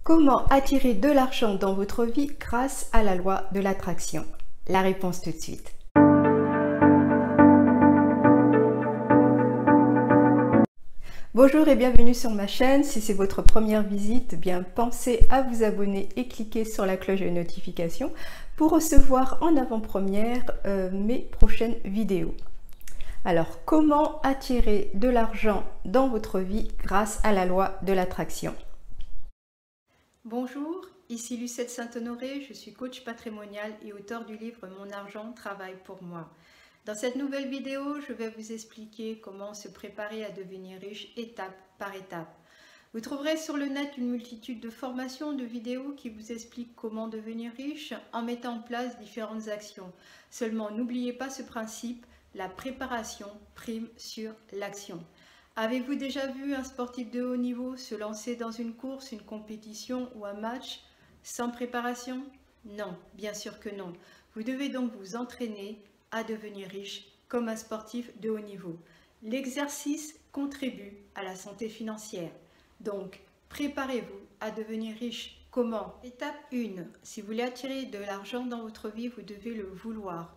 Comment attirer de l'argent dans votre vie grâce à la loi de l'attraction? La réponse tout de suite. Bonjour et bienvenue sur ma chaîne. Si c'est votre première visite, bien pensez à vous abonner et cliquer sur la cloche de notification pour recevoir en avant-première mes prochaines vidéos. Alors, comment attirer de l'argent dans votre vie grâce à la loi de l'attraction? Bonjour, ici Lucette Saint-Honoré, je suis coach patrimonial et auteur du livre Mon argent travaille pour moi. Dans cette nouvelle vidéo, je vais vous expliquer comment se préparer à devenir riche étape par étape. Vous trouverez sur le net une multitude de formations, de vidéos qui vous expliquent comment devenir riche en mettant en place différentes actions. Seulement, n'oubliez pas ce principe, la préparation prime sur l'action. Avez-vous déjà vu un sportif de haut niveau se lancer dans une course, une compétition ou un match sans préparation? Non, bien sûr que non. Vous devez donc vous entraîner à devenir riche comme un sportif de haut niveau. L'exercice contribue à la santé financière. Donc, préparez-vous à devenir riche. Comment? Étape 1. Si vous voulez attirer de l'argent dans votre vie, vous devez le vouloir.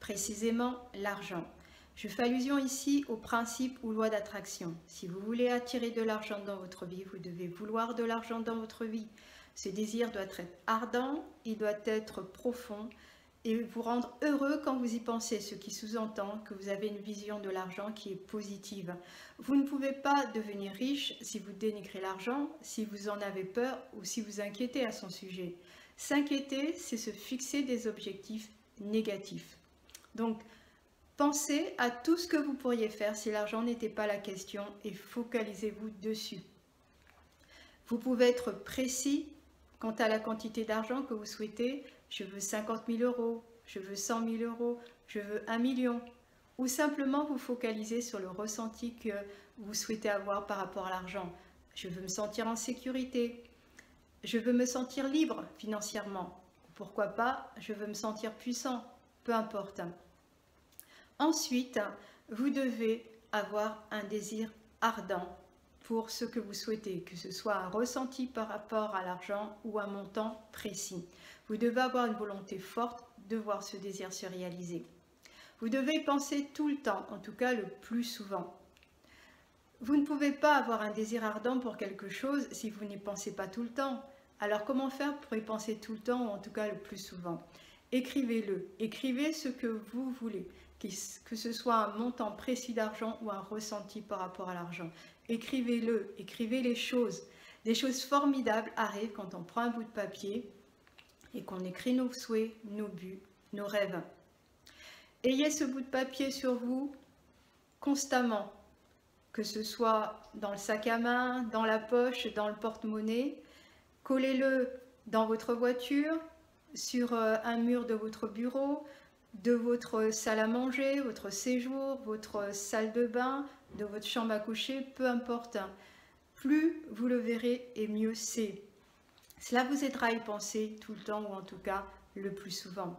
Précisément, l'argent. Je fais allusion ici au principe ou loi d'attraction. Si vous voulez attirer de l'argent dans votre vie, vous devez vouloir de l'argent dans votre vie. Ce désir doit être ardent, il doit être profond et vous rendre heureux quand vous y pensez, ce qui sous-entend que vous avez une vision de l'argent qui est positive. Vous ne pouvez pas devenir riche si vous dénigrez l'argent, si vous en avez peur ou si vous inquiétez à son sujet. S'inquiéter, c'est se fixer des objectifs négatifs. Donc, pensez à tout ce que vous pourriez faire si l'argent n'était pas la question et focalisez-vous dessus. Vous pouvez être précis quant à la quantité d'argent que vous souhaitez. Je veux 50 000 euros, je veux 100 000 euros, je veux 1 million. Ou simplement vous focaliser sur le ressenti que vous souhaitez avoir par rapport à l'argent. Je veux me sentir en sécurité. Je veux me sentir libre financièrement. Pourquoi pas, je veux me sentir puissant. Peu importe. Ensuite, vous devez avoir un désir ardent pour ce que vous souhaitez, que ce soit un ressenti par rapport à l'argent ou un montant précis. Vous devez avoir une volonté forte de voir ce désir se réaliser. Vous devez y penser tout le temps, en tout cas le plus souvent. Vous ne pouvez pas avoir un désir ardent pour quelque chose si vous n'y pensez pas tout le temps. Alors comment faire pour y penser tout le temps ou en tout cas le plus souvent? Écrivez-le, écrivez ce que vous voulez, que ce soit un montant précis d'argent ou un ressenti par rapport à l'argent. Écrivez-le, écrivez les choses. Des choses formidables arrivent quand on prend un bout de papier et qu'on écrit nos souhaits, nos buts, nos rêves. Ayez ce bout de papier sur vous constamment, que ce soit dans le sac à main, dans la poche, dans le porte-monnaie. Collez-le dans votre voiture, sur un mur de votre bureau, de votre salle à manger, votre séjour, votre salle de bain, de votre chambre à coucher, peu importe. Plus vous le verrez et mieux c'est. Cela vous aidera à y penser tout le temps ou en tout cas le plus souvent.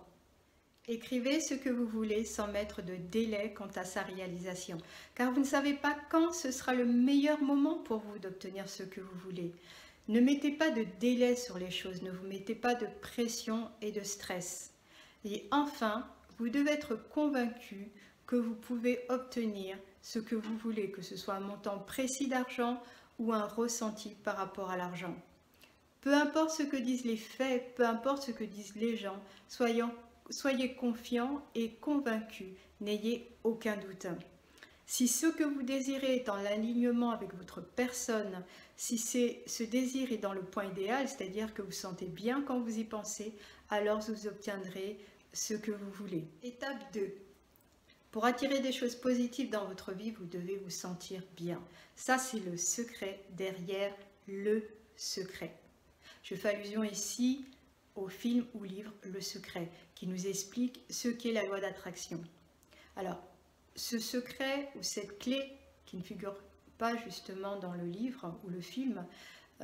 Écrivez ce que vous voulez sans mettre de délai quant à sa réalisation, car vous ne savez pas quand ce sera le meilleur moment pour vous d'obtenir ce que vous voulez. Ne mettez pas de délai sur les choses, ne vous mettez pas de pression et de stress. Et enfin, vous devez être convaincu que vous pouvez obtenir ce que vous voulez, que ce soit un montant précis d'argent ou un ressenti par rapport à l'argent. Peu importe ce que disent les faits, peu importe ce que disent les gens, soyez confiants et convaincus, n'ayez aucun doute. Si ce que vous désirez est en alignement avec votre personne, si ce désir est dans le point idéal, c'est-à-dire que vous sentez bien quand vous y pensez, alors vous obtiendrez ce que vous voulez. Étape 2. Pour attirer des choses positives dans votre vie, vous devez vous sentir bien. Ça, c'est le secret derrière le secret. Je fais allusion ici au film ou livre Le Secret, qui nous explique ce qu'est la loi d'attraction. Alors, ce secret ou cette clé qui ne figure pas justement dans le livre ou le film,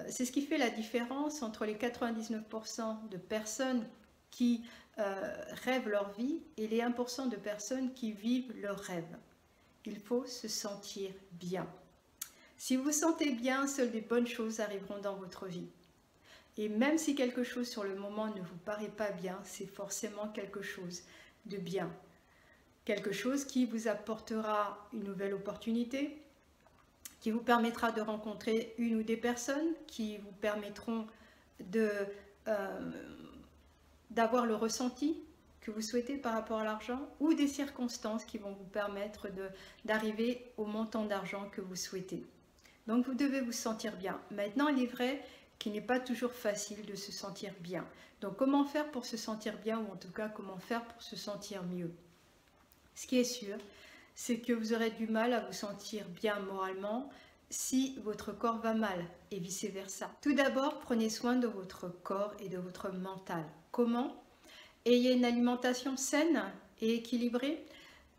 c'est ce qui fait la différence entre les 99% de personnes qui rêvent leur vie et les 1% de personnes qui vivent leurs rêves. Il faut se sentir bien. Si vous vous sentez bien, seules des bonnes choses arriveront dans votre vie. Et même si quelque chose sur le moment ne vous paraît pas bien, c'est forcément quelque chose de bien. Quelque chose qui vous apportera une nouvelle opportunité, qui vous permettra de rencontrer une ou des personnes qui vous permettront d'avoir le ressenti que vous souhaitez par rapport à l'argent, ou des circonstances qui vont vous permettre d'arriver au montant d'argent que vous souhaitez. Donc vous devez vous sentir bien. Maintenant, il est vrai qu'il n'est pas toujours facile de se sentir bien. Donc comment faire pour se sentir bien, ou en tout cas comment faire pour se sentir mieux? Ce qui est sûr, c'est que vous aurez du mal à vous sentir bien moralement si votre corps va mal, et vice-versa. Tout d'abord, prenez soin de votre corps et de votre mental. Comment? Ayez une alimentation saine et équilibrée.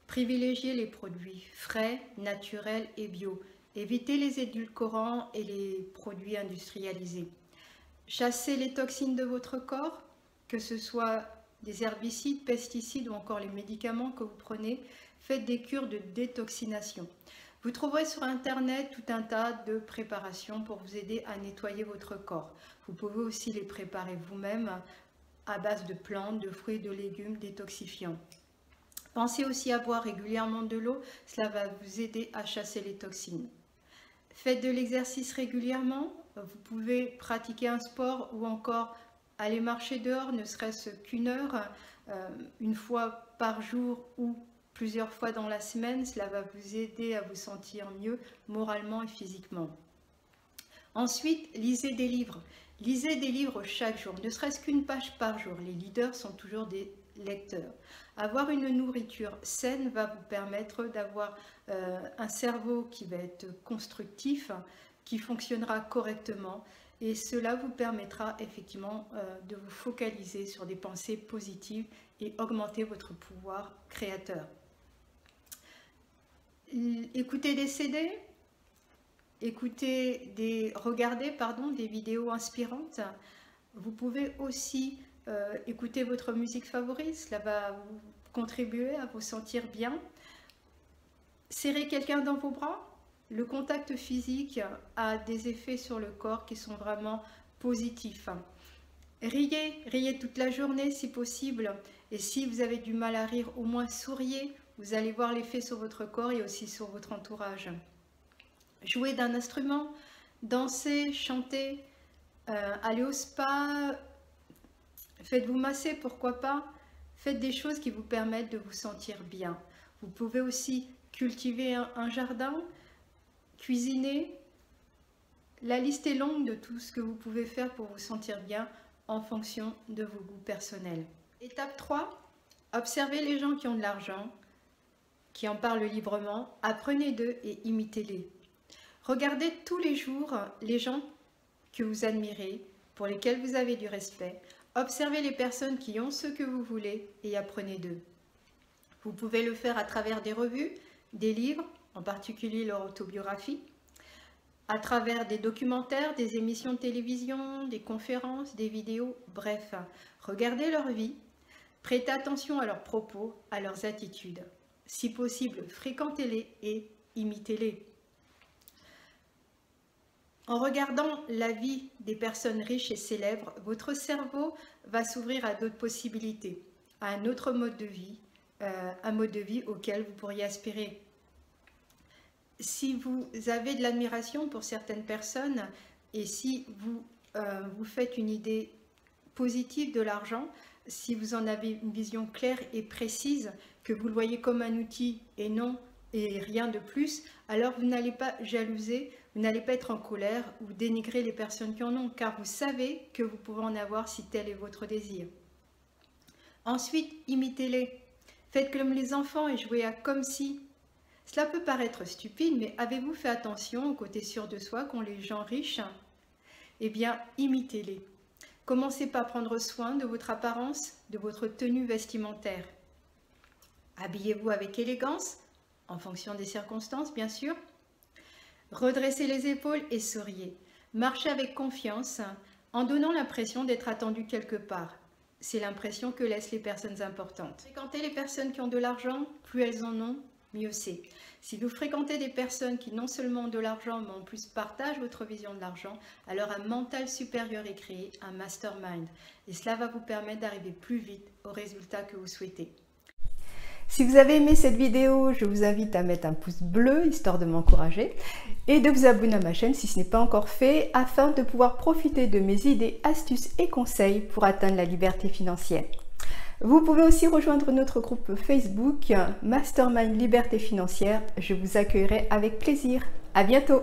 Privilégiez les produits frais, naturels et bio. Évitez les édulcorants et les produits industrialisés. Chassez les toxines de votre corps, que ce soit des herbicides, pesticides ou encore les médicaments que vous prenez. Faites des cures de détoxination. Vous trouverez sur internet tout un tas de préparations pour vous aider à nettoyer votre corps. Vous pouvez aussi les préparer vous-même à base de plantes, de fruits et de légumes détoxifiants. Pensez aussi à boire régulièrement de l'eau, cela va vous aider à chasser les toxines. Faites de l'exercice régulièrement, vous pouvez pratiquer un sport ou encore aller marcher dehors, ne serait-ce qu'une heure, une fois par jour ou plusieurs fois dans la semaine, cela va vous aider à vous sentir mieux moralement et physiquement. Ensuite, lisez des livres. Lisez des livres chaque jour, ne serait-ce qu'une page par jour. Les leaders sont toujours des lecteurs. Avoir une nourriture saine va vous permettre d'avoir un cerveau qui va être constructif, qui fonctionnera correctement, et cela vous permettra effectivement de vous focaliser sur des pensées positives et augmenter votre pouvoir créateur. Écoutez des CD, regardez des vidéos inspirantes. Vous pouvez aussi écouter votre musique favorite, cela va vous contribuer à vous sentir bien. Serrez quelqu'un dans vos bras. Le contact physique a des effets sur le corps qui sont vraiment positifs. Riez toute la journée si possible. Et si vous avez du mal à rire, au moins souriez. Vous allez voir l'effet sur votre corps et aussi sur votre entourage. Jouez d'un instrument, dansez, chantez, allez au spa, faites-vous masser, pourquoi pas. Faites des choses qui vous permettent de vous sentir bien. Vous pouvez aussi cultiver un jardin, cuisiner. La liste est longue de tout ce que vous pouvez faire pour vous sentir bien en fonction de vos goûts personnels. Étape 3, observez les gens qui ont de l'argent, qui en parlent librement, apprenez d'eux et imitez-les. Regardez tous les jours les gens que vous admirez, pour lesquels vous avez du respect. Observez les personnes qui ont ce que vous voulez et apprenez d'eux. Vous pouvez le faire à travers des revues, des livres, en particulier leur autobiographie, à travers des documentaires, des émissions de télévision, des conférences, des vidéos, bref. Regardez leur vie, prêtez attention à leurs propos, à leurs attitudes. Si possible, fréquentez-les et imitez-les. En regardant la vie des personnes riches et célèbres, votre cerveau va s'ouvrir à d'autres possibilités, à un autre mode de vie, un mode de vie auquel vous pourriez aspirer. Si vous avez de l'admiration pour certaines personnes et si vous vous faites une idée positive de l'argent, si vous en avez une vision claire et précise, que vous le voyez comme un outil et non et rien de plus, alors vous n'allez pas jalouser, vous n'allez pas être en colère ou dénigrer les personnes qui en ont, car vous savez que vous pouvez en avoir si tel est votre désir. Ensuite, imitez-les. Faites comme les enfants et jouez à comme si. Cela peut paraître stupide, mais avez-vous fait attention au côté sûr de soi qu'ont les gens riches? Eh bien, imitez-les. Commencez par prendre soin de votre apparence, de votre tenue vestimentaire. Habillez-vous avec élégance, en fonction des circonstances, bien sûr. Redressez les épaules et souriez. Marchez avec confiance, en donnant l'impression d'être attendu quelque part. C'est l'impression que laissent les personnes importantes. Fréquentez les personnes qui ont de l'argent, plus elles en ont, mieux c'est. Si vous fréquentez des personnes qui non seulement ont de l'argent, mais en plus partagent votre vision de l'argent, alors un mental supérieur est créé, un mastermind. Et cela va vous permettre d'arriver plus vite au résultat que vous souhaitez. Si vous avez aimé cette vidéo, je vous invite à mettre un pouce bleu, histoire de m'encourager, et de vous abonner à ma chaîne si ce n'est pas encore fait, afin de pouvoir profiter de mes idées, astuces et conseils pour atteindre la liberté financière. Vous pouvez aussi rejoindre notre groupe Facebook Mastermind Liberté Financière. Je vous accueillerai avec plaisir. À bientôt!